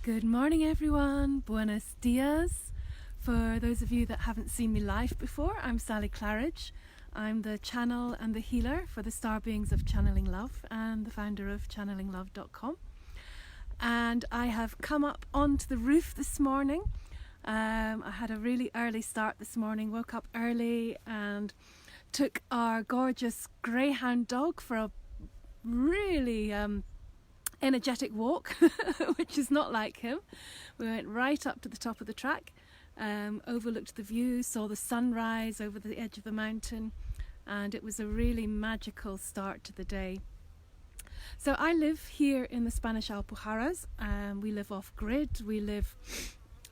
Good morning, everyone. Buenos dias. For those of you that haven't seen me live before, I'm Sally Claridge. I'm the channel and the healer for the star beings of Channeling Love and the founder of channelinglove.com. And I have come up onto the roof this morning. I had a really early start this morning, woke up early and took our gorgeous greyhound dog for a really energetic walk, which is not like him. We went right up to the top of the track, overlooked the view, saw the sunrise over the edge of the mountain, and it was a really magical start to the day. So I live here in the Spanish Alpujarras. We live off-grid, we live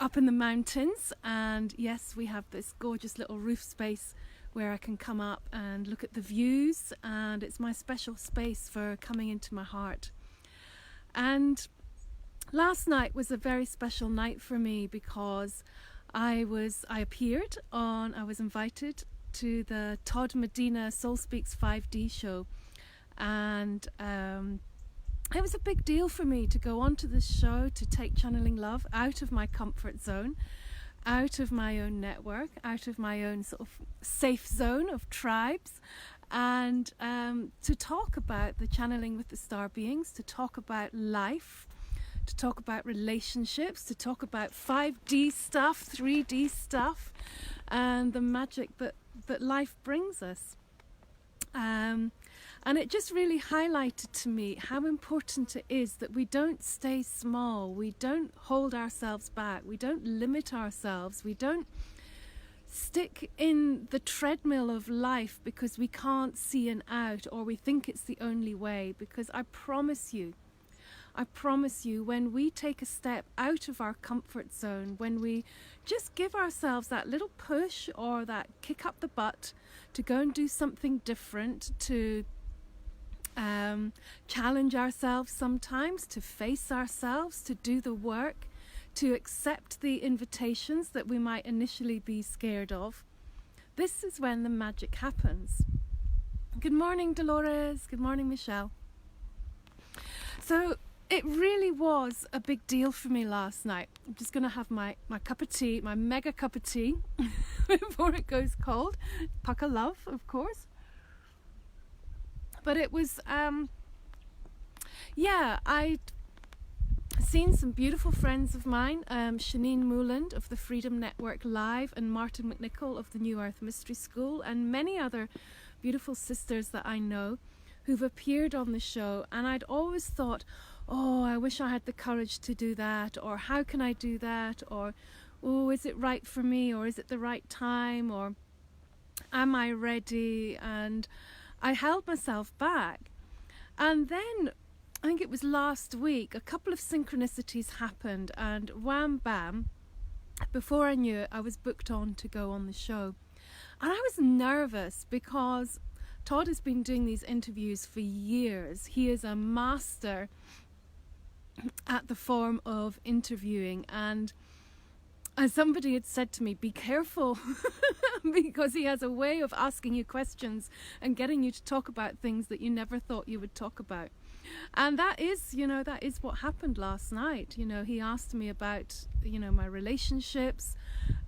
up in the mountains, and yes, we have this gorgeous little roof space where I can come up and look at the views, and it's my special space for coming into my heart. And last night was a very special night for me because I was invited to the Todd Medina SoulSpeaks 5D show, and it was a big deal for me to go onto this show, to take Channeling Love out of my comfort zone, out of my own network, out of my own sort of safe zone of tribes, and to talk about the channeling with the star beings, to talk about life, to talk about relationships, to talk about 5D stuff, 3D stuff, and the magic that life brings us. And it just really highlighted to me how important it is that we don't stay small, we don't hold ourselves back, we don't limit ourselves, we don't stick in the treadmill of life because we can't see an out or we think it's the only way. Because I promise you, when we take a step out of our comfort zone, when we just give ourselves that little push or that kick up the butt to go and do something different, to challenge ourselves sometimes, to face ourselves, to do the work, to accept the invitations that we might initially be scared of, this is when the magic happens. Good morning, Dolores. Good morning, Michelle. So it really was a big deal for me last night. I'm just going to have my cup of tea, my mega cup of tea, before it goes cold. Puck of love, of course. But it was, I'd seen some beautiful friends of mine, Shanine Mooland of the Freedom Network Live and Martin McNichol of the New Earth Mystery School, and many other beautiful sisters that I know who've appeared on the show. And I'd always thought, oh, I wish I had the courage to do that, or how can I do that, or oh, is it right for me, or is it the right time, or am I ready? And I held myself back. And then I think it was last week, a couple of synchronicities happened, and wham bam, before I knew it, I was booked on to go on the show. And I was nervous because Todd has been doing these interviews for years. He is a master at the form of interviewing, and as somebody had said to me, be careful because he has a way of asking you questions and getting you to talk about things that you never thought you would talk about. And that is what happened last night. He asked me about, my relationships,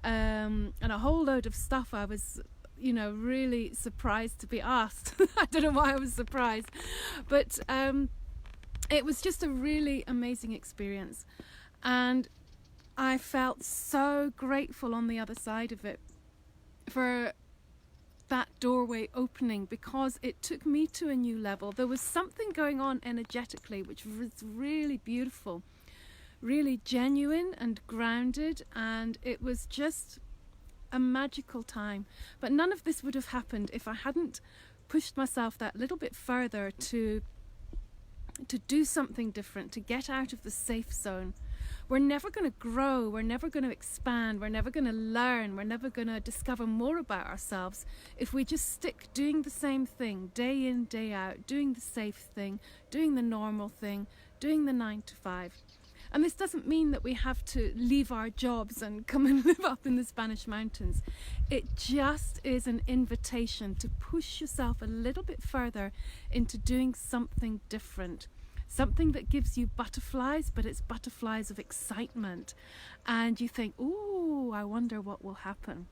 and a whole load of stuff I was, really surprised to be asked. I don't know why I was surprised, but it was just a really amazing experience. And I felt so grateful on the other side of it for that doorway opening, because it took me to a new level. There was something going on energetically which was really beautiful, really genuine and grounded, and it was just a magical time. But none of this would have happened if I hadn't pushed myself that little bit further to do something different, to get out of the safe zone. We're never going to grow, we're never going to expand, we're never going to learn, we're never going to discover more about ourselves if we just stick doing the same thing day in, day out, doing the safe thing, doing the normal thing, doing the 9 to 5. And this doesn't mean that we have to leave our jobs and come and live up in the Spanish mountains. It just is an invitation to push yourself a little bit further into doing something different. something that gives you butterflies, but it's butterflies of excitement. And you think, ooh, I wonder what will happen.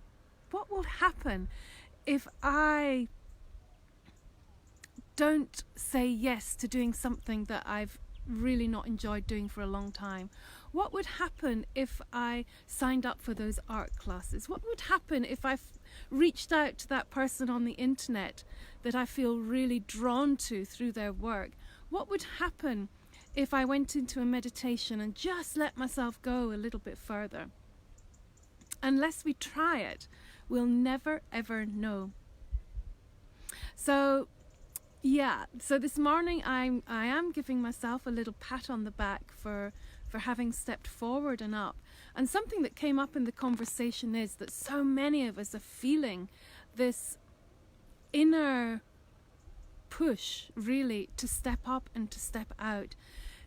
What will happen if I don't say yes to doing something that I've really not enjoyed doing for a long time? What would happen if I signed up for those art classes? What would happen if I reached out to that person on the internet that I feel really drawn to through their work? What would happen if I went into a meditation and just let myself go a little bit further? Unless we try it, we'll never ever know. So this morning I am giving myself a little pat on the back for having stepped forward and up. And something that came up in the conversation is that so many of us are feeling this inner push, really, to step up and to step out.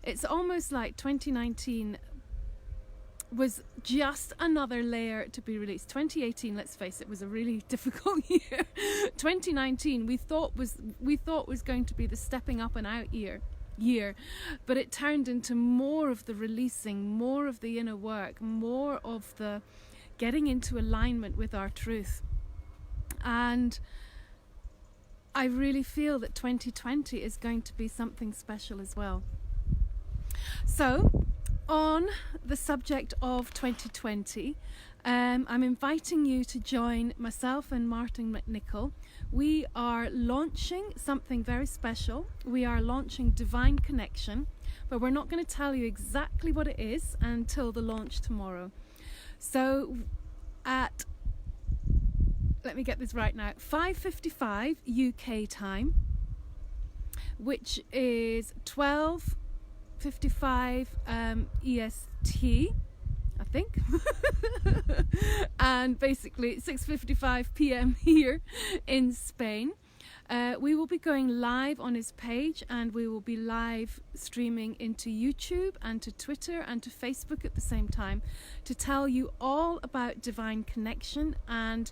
It's almost like 2019 was just another layer to be released. 2018, let's face it, was a really difficult year. 2019 we thought was going to be the stepping up and out year, but it turned into more of the releasing, more of the inner work, more of the getting into alignment with our truth. And I really feel that 2020 is going to be something special as well. So on the subject of 2020, I'm inviting you to join myself and Martin McNichol. We are launching something very special. We are launching Divine Connection, but we're not going to tell you exactly what it is until the launch tomorrow. So at, let me get this right now, 5:55 UK time, which is 12:55 EST, I think, and basically 6:55 PM here in Spain. We will be going live on his page, and we will be live streaming into YouTube and to Twitter and to Facebook at the same time to tell you all about Divine Connection. And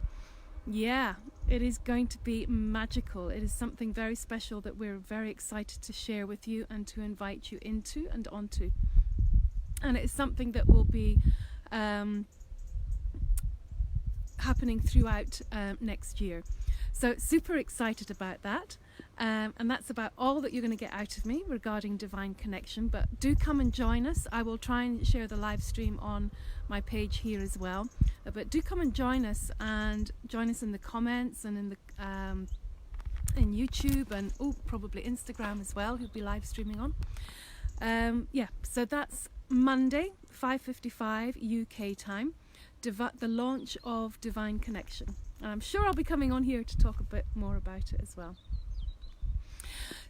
yeah, it is going to be magical. It is something very special that we're very excited to share with you and to invite you into and onto. And it is something that will be happening throughout next year. So super excited about that. And that's about all that you're going to get out of me regarding Divine Connection. But do come and join us. I will try and share the live stream on my page here as well. But do come and join us in the comments and in the in YouTube and probably Instagram as well. He'll be live streaming on. So that's Monday, 5:55 UK time, the launch of Divine Connection. And I'm sure I'll be coming on here to talk a bit more about it as well.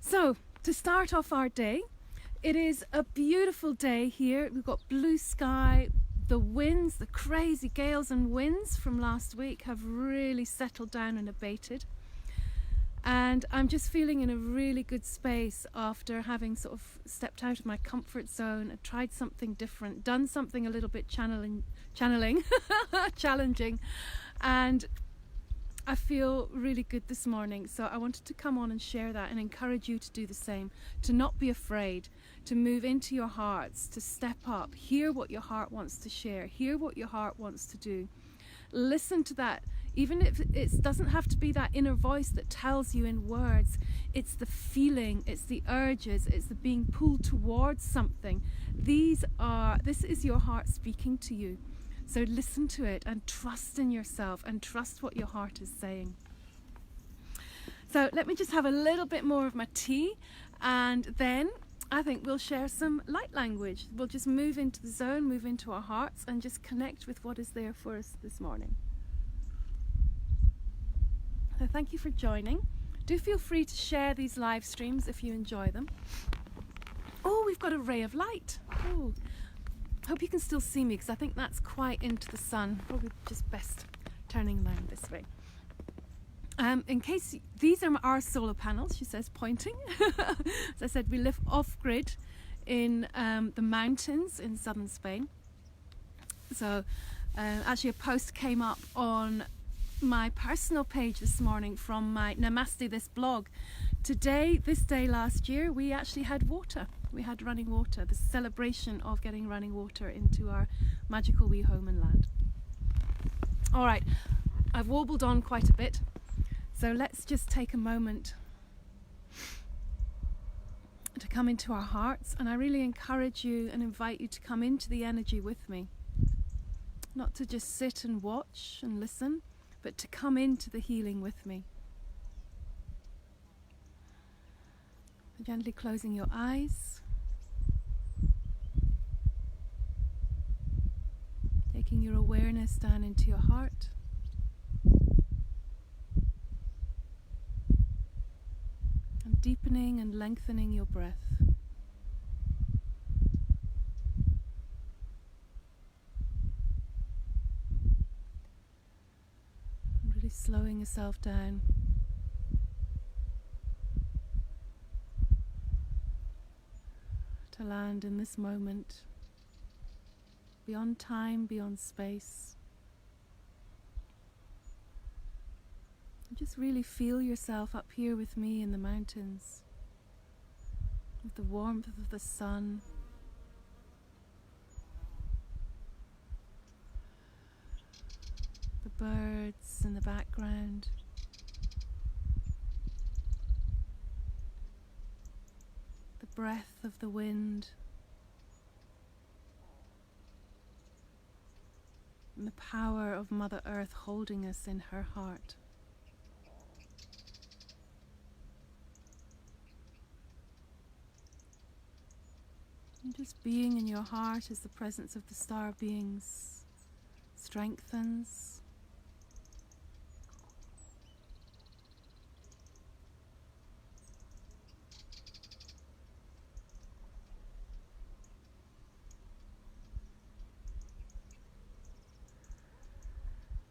So, to start off our day, it is a beautiful day here. We've got blue sky. The winds, the crazy gales and winds from last week have really settled down and abated. And I'm just feeling in a really good space after having sort of stepped out of my comfort zone and tried something different, done something a little bit channeling, challenging. And I feel really good this morning, so I wanted to come on and share that and encourage you to do the same, to not be afraid, to move into your hearts, to step up, hear what your heart wants to share, hear what your heart wants to do. Listen to that, even if it doesn't have to be that inner voice that tells you in words. It's the feeling, it's the urges, it's the being pulled towards something. This is your heart speaking to you. So listen to it and trust in yourself and trust what your heart is saying. So let me just have a little bit more of my tea, and then I think we'll share some light language. We'll just move into the zone, move into our hearts, and just connect with what is there for us this morning. So thank you for joining. Do feel free to share these live streams if you enjoy them. Oh, we've got a ray of light. Oh. Hope you can still see me, because I think that's quite into the sun. Probably just best turning around this way. In case these are our solar panels, she says, pointing. As I said, we live off-grid in the mountains in southern Spain. So actually a post came up on my personal page this morning from my Namaste This blog. This day last year, we actually had water. We had running water, the celebration of getting running water into our magical wee home and land. All right, I've warbled on quite a bit, so let's just take a moment to come into our hearts, and I really encourage you and invite you to come into the energy with me. Not to just sit and watch and listen, but to come into the healing with me. Gently closing your eyes, taking your awareness down into your heart, and deepening and lengthening your breath. And really slowing yourself down. To land in this moment, beyond time, beyond space. And just really feel yourself up here with me in the mountains, with the warmth of the sun, the birds in the background, the breath of the wind, and the power of Mother Earth holding us in her heart. And just being in your heart as the presence of the star beings strengthens.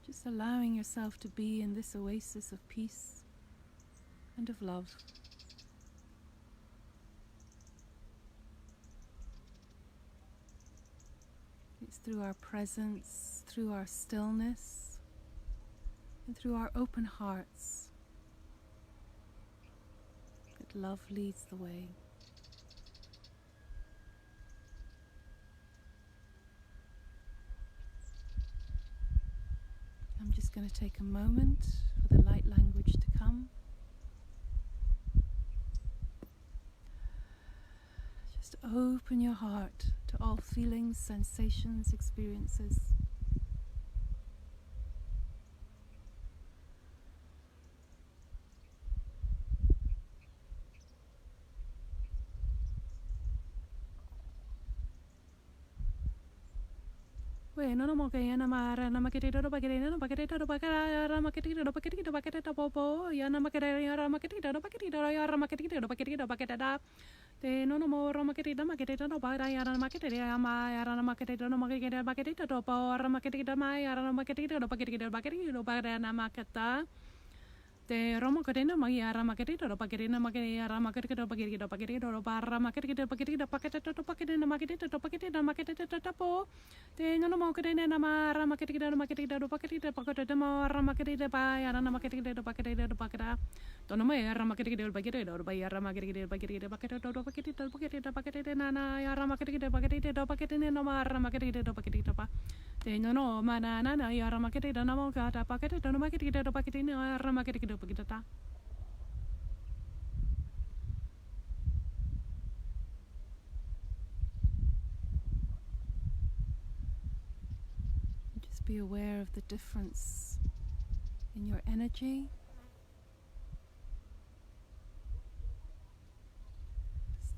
Just allowing yourself to be in this oasis of peace and of love. It's through our presence, through our stillness, and through our open hearts that love leads the way. I'm just going to take a moment for the light language to come. Just open your heart to all feelings, sensations, experiences. No no mo kaya na mara na makitito do pakitito do pakitito do pakara ra makitito do pakitito do pakitito popo ya na makere ya ra makitito do pakitito ya ra makitito do pakitito pakitata te no no mo ra makitito do para ya ra makitito ya ma ya ra makitito do makitito pakitito do pa ra makitito ma ya ra makitito do pakitito do para na makata te romo kadena magi ara makitito do pakitito magi ara makitito do pakitito do para makitito pakitito do pakitito makitito tapo te no mo kadena na mara makitito do pakitito mo ara makitito pa ya ra makitito do pakitita to no mo ara makitito do pakitito do ba ya ra makitito do pakitito na ya ra makitito do pakitito no mara makitito do pakitito pa te no mana na ya ra makitito na mo kata pakitito no makitito do pakitito ara makitito pakitata. Just be aware of the difference in your energy.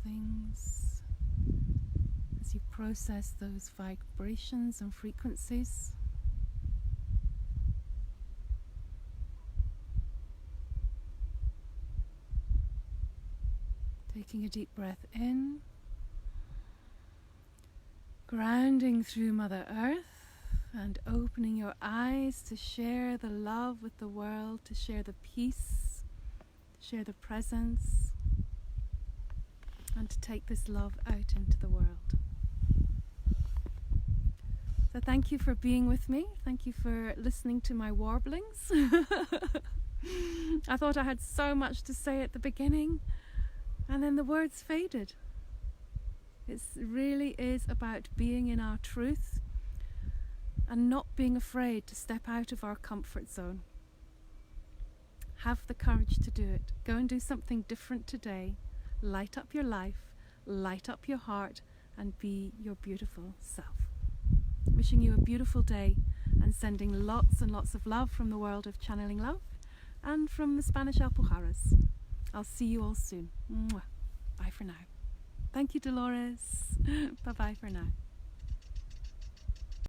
Things as you process those vibrations and frequencies. Taking a deep breath in, grounding through Mother Earth, and opening your eyes to share the love with the world, to share the peace, to share the presence, and to take this love out into the world. So thank you for being with me. Thank you for listening to my warblings. I thought I had so much to say at the beginning, and then the words faded. It really is about being in our truth and not being afraid to step out of our comfort zone. Have the courage to do it. Go and do something different today. Light up your life, light up your heart, and be your beautiful self. Wishing you a beautiful day and sending lots and lots of love from the world of Channeling Love and from the Spanish Alpujarras. I'll see you all soon. Mwah. Bye for now. Thank you, Dolores. Bye-bye for now.